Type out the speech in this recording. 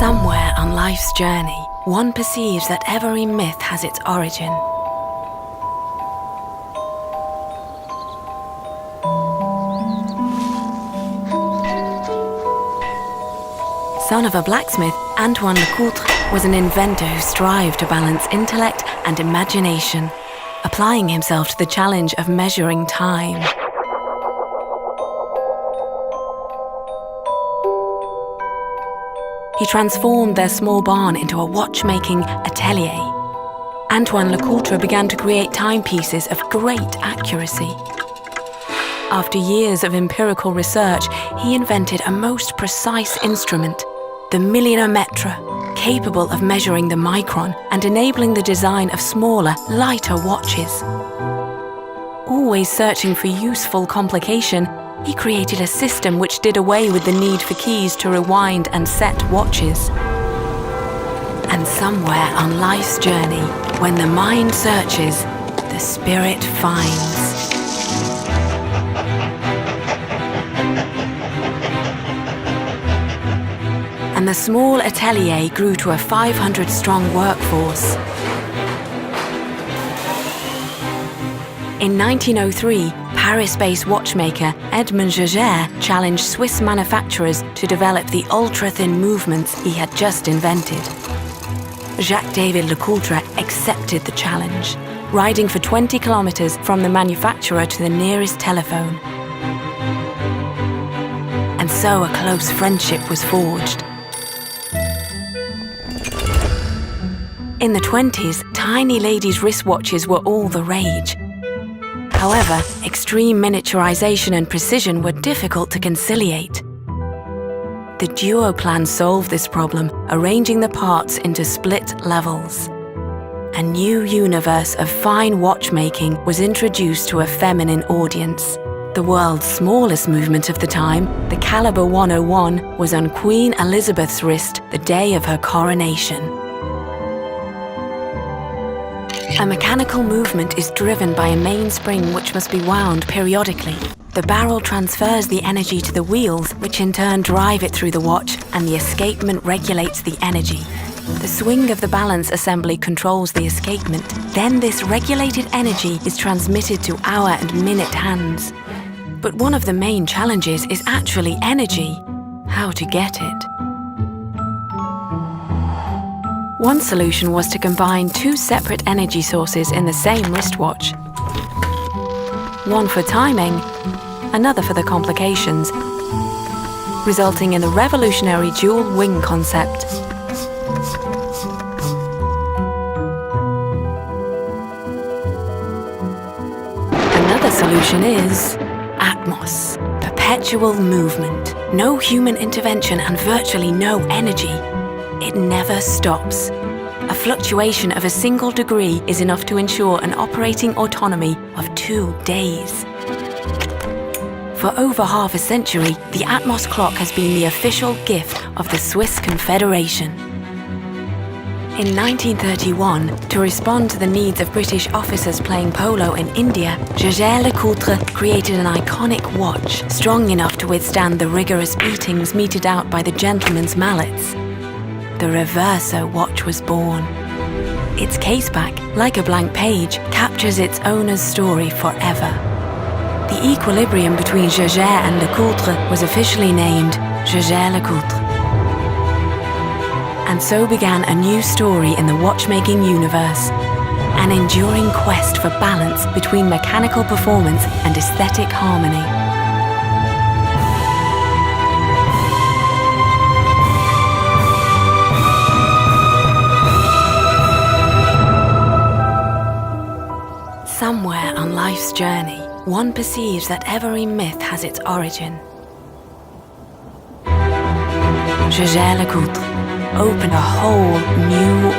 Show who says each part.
Speaker 1: Somewhere on life's journey, one perceives that every myth has its origin. Son of a blacksmith, Antoine LeCoultre was an inventor who strived to balance intellect and imagination, applying himself to the challenge of measuring time. He transformed their small barn into a watchmaking atelier. Antoine LeCoultre began to create timepieces of great accuracy. After years of empirical research, he invented a most precise instrument, the millinometre, capable of measuring the micron and enabling the design of smaller, lighter watches. Always searching for useful complication, he created a system which did away with the need for keys to rewind and set watches. And somewhere on life's journey, when the mind searches, the spirit finds. And the small atelier grew to a 500-strong workforce. In 1903, Paris-based watchmaker Edmond Jaeger challenged Swiss manufacturers to develop the ultra-thin movements he had just invented. Jaeger LeCoultre accepted the challenge, riding for 20 kilometers from the manufacturer to the nearest telephone. And so a close friendship was forged. In the 20s, tiny ladies' wristwatches were all the rage. However, extreme miniaturization and precision were difficult to conciliate. The duo plan solved this problem, arranging the parts into split levels. A new universe of fine watchmaking was introduced to a feminine audience. The world's smallest movement of the time, the caliber 101, was on Queen Elizabeth's wrist the day of her coronation. A mechanical movement is driven by a mainspring which must be wound periodically. The barrel transfers the energy to the wheels, which in turn drive it through the watch, and the escapement regulates the energy. The swing of the balance assembly controls the escapement. Then this regulated energy is transmitted to hour and minute hands. But one of the main challenges is actually energy. How to get it? One solution was to combine two separate energy sources in the same wristwatch. One for timing, another for the complications, resulting in the revolutionary dual wing concept. Another solution is Atmos, perpetual movement, no human intervention and virtually no energy. It never stops. A fluctuation of a single degree is enough to ensure an operating autonomy of 2 days. For over half a century, the Atmos clock has been the official gift of the Swiss Confederation. In 1931, to respond to the needs of British officers playing polo in India, Jaeger LeCoultre created an iconic watch, strong enough to withstand the rigorous beatings meted out by the gentlemen's mallets. The Reverso watch was born. Its caseback, like a blank page, captures its owner's story forever. The equilibrium between Jaeger and LeCoultre was officially named Jaeger LeCoultre. And so began a new story in the watchmaking universe, an enduring quest for balance between mechanical performance and aesthetic harmony. Somewhere on life's journey, one perceives that every myth has its origin. Jaeger LeCoultre opened a whole new